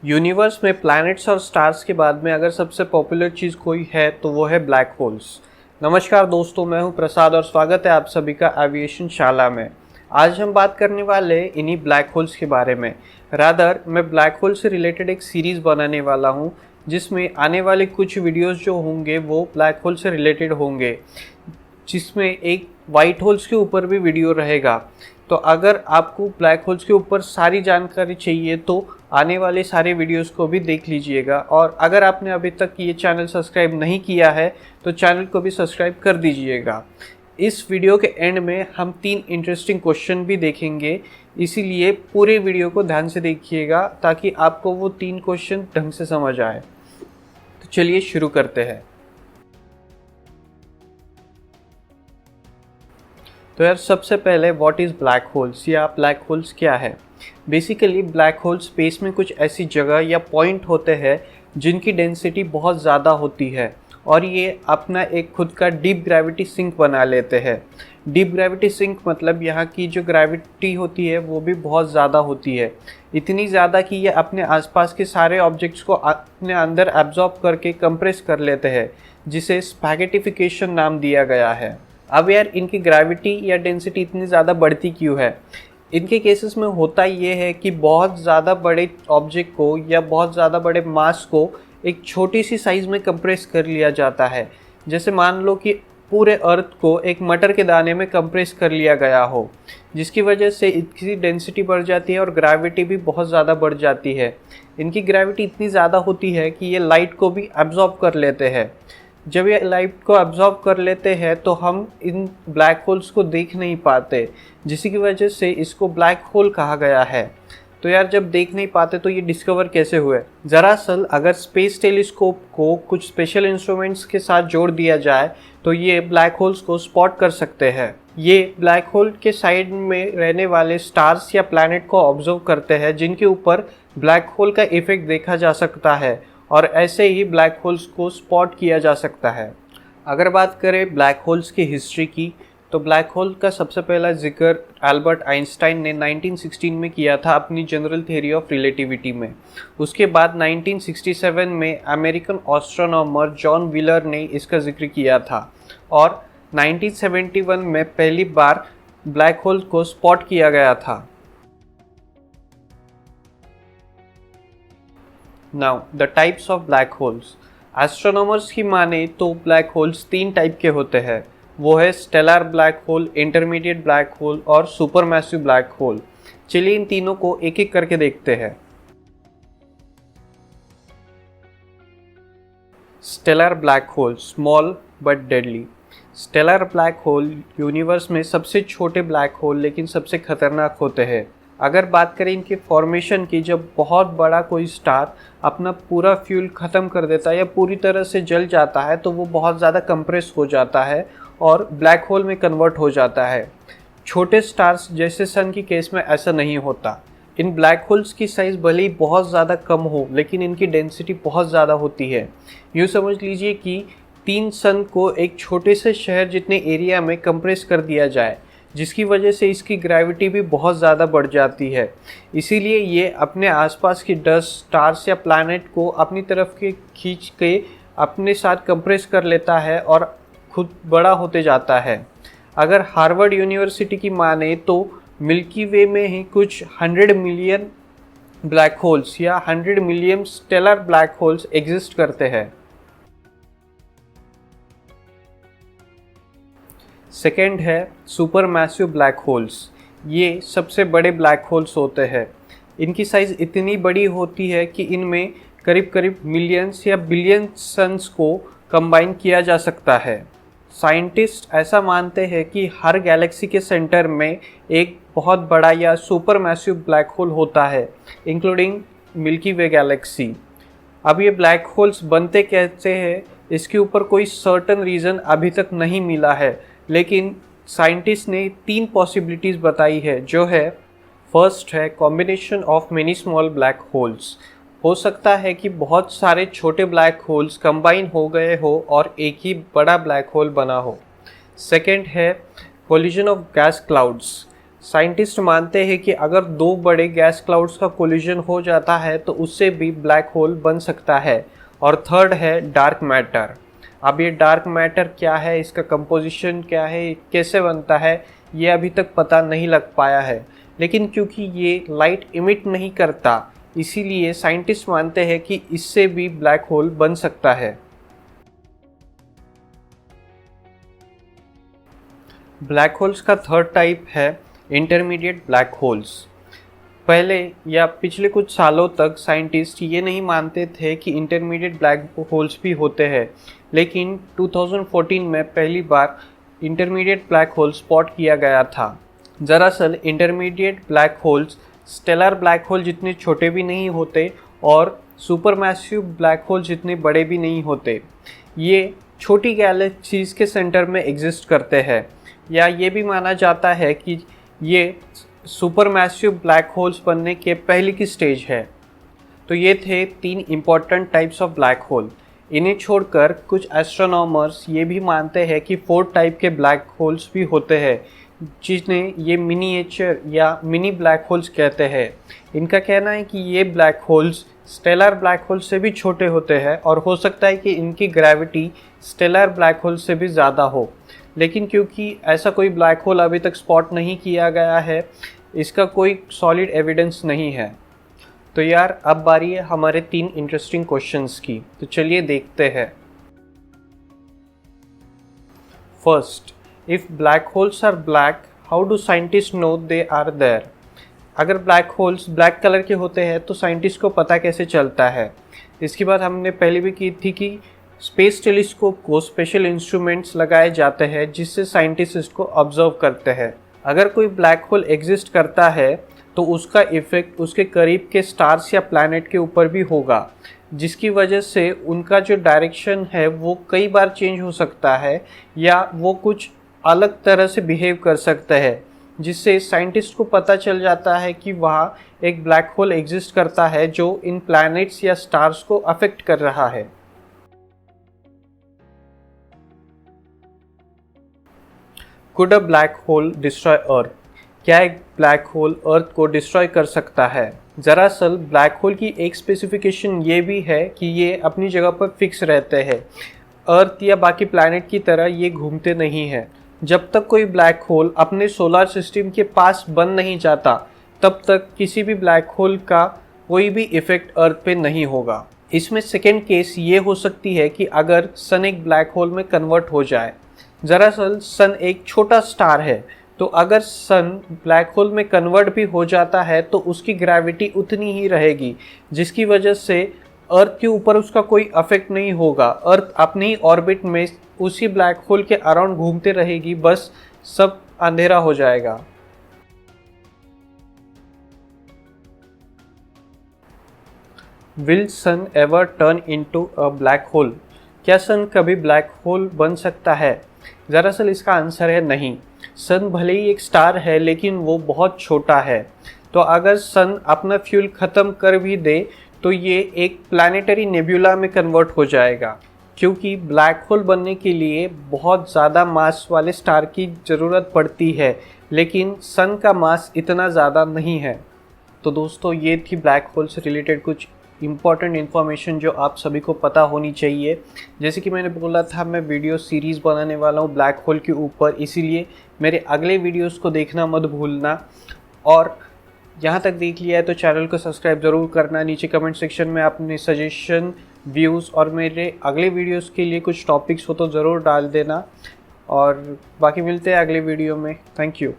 Universe में planets और stars के बाद में अगर सबसे पॉपुलर चीज़ कोई है तो वो है ब्लैक होल्स। नमस्कार दोस्तों, मैं हूं प्रसाद और स्वागत है आप सभी का एविएशन शाला में। आज हम बात करने वाले इन्हीं ब्लैक होल्स के बारे में। रादर मैं ब्लैक होल से रिलेटेड एक सीरीज़ बनाने वाला हूं जिसमें आने वाले कुछ वीडियोस जो होंगे वो ब्लैक होल से रिलेटेड होंगे, जिसमें एक वाइट होल्स के ऊपर भी वीडियो रहेगा। तो अगर आपको ब्लैक होल्स के ऊपर सारी जानकारी चाहिए तो आने वाले सारे वीडियोस को भी देख लीजिएगा। और अगर आपने अभी तक ये चैनल सब्सक्राइब नहीं किया है तो चैनल को भी सब्सक्राइब कर दीजिएगा। इस वीडियो के एंड में हम 3 इंटरेस्टिंग क्वेश्चन भी देखेंगे, इसीलिए पूरे वीडियो को ध्यान से देखिएगा ताकि आपको वो 3 क्वेश्चन ढंग से समझ आए। तो चलिए शुरू करते हैं। तो यार सबसे पहले व्हाट इज़ ब्लैक होल्स या ब्लैक होल्स क्या है। बेसिकली ब्लैक होल स्पेस में कुछ ऐसी जगह या पॉइंट होते हैं जिनकी डेंसिटी बहुत ज़्यादा होती है और ये अपना एक खुद का डीप ग्रेविटी सिंक बना लेते हैं। डीप ग्रेविटी सिंक मतलब यहाँ की जो ग्रेविटी होती है वो भी बहुत ज़्यादा होती है, इतनी ज़्यादा कि ये अपने आसपास के सारे ऑब्जेक्ट्स को अपने अंदर एब्जॉर्ब करके कंप्रेस कर लेते हैं, जिसे स्पैगेटिफिकेशन नाम दिया गया है। अब यार इनकी ग्रेविटी या डेंसिटी इतनी ज़्यादा बढ़ती क्यों है। इनके केसेस में होता ये है कि बहुत ज़्यादा बड़े ऑब्जेक्ट को या बहुत ज़्यादा बड़े मास को एक छोटी सी साइज़ में कंप्रेस कर लिया जाता है। जैसे मान लो कि पूरे अर्थ को एक मटर के दाने में कंप्रेस कर लिया गया हो, जिसकी वजह से इसकी डेंसिटी बढ़ जाती है और ग्रेविटी भी बहुत ज़्यादा बढ़ जाती है। इनकी ग्रेविटी इतनी ज़्यादा होती है कि ये लाइट को भी एब्जॉर्ब कर लेते हैं। जब ये लाइट को एब्जॉर्ब कर लेते हैं तो हम इन ब्लैक होल्स को देख नहीं पाते, जिसकी वजह से इसको ब्लैक होल कहा गया है। तो यार जब देख नहीं पाते तो ये डिस्कवर कैसे हुए। दरअसल अगर स्पेस टेलीस्कोप को कुछ स्पेशल इंस्ट्रूमेंट्स के साथ जोड़ दिया जाए तो ये ब्लैक होल्स को स्पॉट कर सकते हैं। ये ब्लैक होल के साइड में रहने वाले स्टार्स या प्लैनेट को ऑब्जर्व करते हैं जिनके ऊपर ब्लैक होल का इफेक्ट देखा जा सकता है और ऐसे ही ब्लैक होल्स को स्पॉट किया जा सकता है। अगर बात करें ब्लैक होल्स की हिस्ट्री की तो ब्लैक होल का सबसे पहला जिक्र एल्बर्ट आइंस्टाइन ने 1916 में किया था अपनी जनरल थ्योरी ऑफ रिलेटिविटी में। उसके बाद 1967 में अमेरिकन एस्ट्रोनॉमर जॉन व्हीलर ने इसका जिक्र किया था और 1971 में पहली बार ब्लैक होल को स्पॉट किया गया था। Now the types of black holes. Astronomers की माने तो ब्लैक होल्स 3 टाइप के होते हैं, वो है stellar black hole, intermediate black hole और सुपरमैसिव ब्लैक होल। चलिए इन तीनों को एक एक करके देखते हैं। Stellar black hole, small but deadly. Stellar black hole universe में सबसे छोटे ब्लैक होल लेकिन सबसे खतरनाक होते हैं। अगर बात करें इनके फॉर्मेशन की, जब बहुत बड़ा कोई स्टार अपना पूरा फ्यूल ख़त्म कर देता है या पूरी तरह से जल जाता है तो वो बहुत ज़्यादा कंप्रेस हो जाता है और ब्लैक होल में कन्वर्ट हो जाता है। छोटे स्टार्स जैसे सन की केस में ऐसा नहीं होता। इन ब्लैक होल्स की साइज़ भले ही बहुत ज़्यादा कम हो लेकिन इनकी डेंसिटी बहुत ज़्यादा होती है। यूँ समझ लीजिए कि 3 सन को एक छोटे से शहर जितने एरिया में कंप्रेस कर दिया जाए, जिसकी वजह से इसकी ग्रेविटी भी बहुत ज़्यादा बढ़ जाती है। इसीलिए ये अपने आसपास की डस्ट, स्टार्स या प्लैनेट को अपनी तरफ के खींच के अपने साथ कंप्रेस कर लेता है और खुद बड़ा होते जाता है। अगर हार्वर्ड यूनिवर्सिटी की माने तो मिल्की वे में ही कुछ 100 मिलियन ब्लैक होल्स या 100 million stellar black holes exist करते हैं। सेकेंड है सुपरमैसिव ब्लैक होल्स। ये सबसे बड़े ब्लैक होल्स होते हैं। इनकी साइज़ इतनी बड़ी होती है कि इनमें करीब करीब मिलियंस या बिलियन सन्स को कंबाइन किया जा सकता है। साइंटिस्ट ऐसा मानते हैं कि हर गैलेक्सी के सेंटर में एक बहुत बड़ा या सुपरमैसिव ब्लैक होल होता है, इंक्लूडिंग मिल्की वे गैलेक्सी। अब ये ब्लैक होल्स बनते कैसे हैं, इसके ऊपर कोई सर्टन रीज़न अभी तक नहीं मिला है, लेकिन साइंटिस्ट ने 3 पॉसिबिलिटीज़ बताई है, जो है फर्स्ट है combination of many small black holes. हो सकता है कि बहुत सारे छोटे ब्लैक होल्स कंबाइन हो गए हो और एक ही बड़ा ब्लैक होल बना हो। सेकेंड है collision of gas clouds. Scientist मानते हैं कि अगर दो बड़े गैस क्लाउड्स का कोलिजन हो जाता है तो उससे भी ब्लैक होल बन सकता है। और थर्ड है डार्क मैटर। अब ये डार्क मैटर क्या है, इसका कंपोजिशन क्या है, कैसे बनता है, ये अभी तक पता नहीं लग पाया है। लेकिन क्योंकि ये लाइट इमिट नहीं करता, इसीलिए साइंटिस्ट मानते हैं कि इससे भी ब्लैक होल बन सकता है। ब्लैक होल्स का थर्ड टाइप है इंटरमीडिएट ब्लैक होल्स। पहले या पिछले कुछ सालों तक साइंटिस्ट ये नहीं मानते थे कि इंटरमीडिएट ब्लैक होल्स भी होते हैं, लेकिन 2014 में पहली बार इंटरमीडिएट ब्लैक होल स्पॉट किया गया था। दरअसल intermediate black holes stellar black hole जितने छोटे भी नहीं होते और सुपरमैसिव ब्लैक होल जितने बड़े भी नहीं होते। ये छोटी गैलेक्सीज के सेंटर में एग्जिस्ट करते हैं, या ये भी माना जाता है कि ये सुपरमैसिव ब्लैक होल्स बनने के पहले की स्टेज है। तो ये थे 3 important types of black hole. इन्हें छोड़कर कुछ एस्ट्रोनॉमर्स ये भी मानते हैं कि 4 टाइप के ब्लैक होल्स भी होते हैं, जिन्हें ये मिनिएचर या मिनी ब्लैक होल्स कहते हैं। इनका कहना है कि ये black holes stellar black hole से भी छोटे होते हैं और हो सकता है कि इनकी ग्रेविटी स्टेलर ब्लैक होल से भी ज़्यादा हो। लेकिन क्योंकि ऐसा कोई ब्लैक होल अभी तक स्पॉट नहीं किया गया है, इसका कोई सॉलिड एविडेंस नहीं है। तो यार अब बारी है हमारे 3 इंटरेस्टिंग क्वेश्चंस की, तो चलिए देखते हैं। First, if black holes are black, how do scientist know they are there? अगर ब्लैक होल्स ब्लैक कलर के होते हैं तो साइंटिस्ट को पता कैसे चलता है? इसकी बात हमने पहले भी की थी कि स्पेस टेलीस्कोप को स्पेशल इंस्ट्रूमेंट्स लगाए जाते हैं जिससे साइंटिस्ट इसको ऑब्जर्व करते हैं। अगर कोई ब्लैक होल एग्जिस्ट करता है तो उसका इफेक्ट उसके करीब के स्टार्स या प्लैनेट के ऊपर भी होगा, जिसकी वजह से उनका जो डायरेक्शन है वो कई बार चेंज हो सकता है या वो कुछ अलग तरह से बिहेव कर सकता है, जिससे साइंटिस्ट को पता चल जाता है कि वहाँ एक ब्लैक होल एग्जिस्ट करता है जो इन प्लैनेट्स या स्टार्स को अफेक्ट कर रहा है। Could a black hole destroy Earth? क्या एक ब्लैक होल अर्थ को डिस्ट्रॉय कर सकता है? दरअसल ब्लैक होल की एक स्पेसिफिकेशन ये भी है कि ये अपनी जगह पर फिक्स रहते हैं। अर्थ या बाकी प्लैनेट की तरह ये घूमते नहीं हैं। जब तक कोई ब्लैक होल अपने सोलर सिस्टम के पास बन नहीं जाता, तब तक किसी भी ब्लैक होल का कोई भी इफेक्ट अर्थ पे नहीं होगा। इसमें सेकेंड केस ये हो सकती है कि अगर सन एक ब्लैक होल में कन्वर्ट हो जाए। दरअसल सन एक छोटा स्टार है, तो अगर सन ब्लैक होल में कन्वर्ट भी हो जाता है तो उसकी ग्रेविटी उतनी ही रहेगी, जिसकी वजह से अर्थ के ऊपर उसका कोई अफेक्ट नहीं होगा। अर्थ अपनी ऑर्बिट में उसी ब्लैक होल के अराउंड घूमते रहेगी, बस सब अंधेरा हो जाएगा। Will sun ever turn into a black hole? क्या सन कभी ब्लैक होल बन सकता है? दरअसल इसका आंसर है नहीं। सन भले ही एक स्टार है, लेकिन वो बहुत छोटा है। तो अगर सन अपना फ्यूल ख़त्म कर भी दे तो ये एक प्लैनेटरी नेब्यूला में कन्वर्ट हो जाएगा, क्योंकि ब्लैक होल बनने के लिए बहुत ज़्यादा मास वाले स्टार की ज़रूरत पड़ती है, लेकिन सन का मास इतना ज़्यादा नहीं है। तो दोस्तों, ये थी ब्लैक होल से रिलेटेड कुछ इम्पॉर्टेंट इन्फॉर्मेशन जो आप सभी को पता होनी चाहिए। जैसे कि मैंने बोला था, मैं वीडियो सीरीज़ बनाने वाला हूँ ब्लैक होल के ऊपर, इसीलिए मेरे अगले वीडियोस को देखना मत भूलना। और यहाँ तक देख लिया है तो चैनल को सब्सक्राइब ज़रूर करना। नीचे कमेंट सेक्शन में अपने सजेशन, व्यूज़ और मेरे अगले वीडियोस के लिए कुछ टॉपिक्स हो तो ज़रूर डाल देना। और बाकी मिलते हैं अगले वीडियो में। Thank you.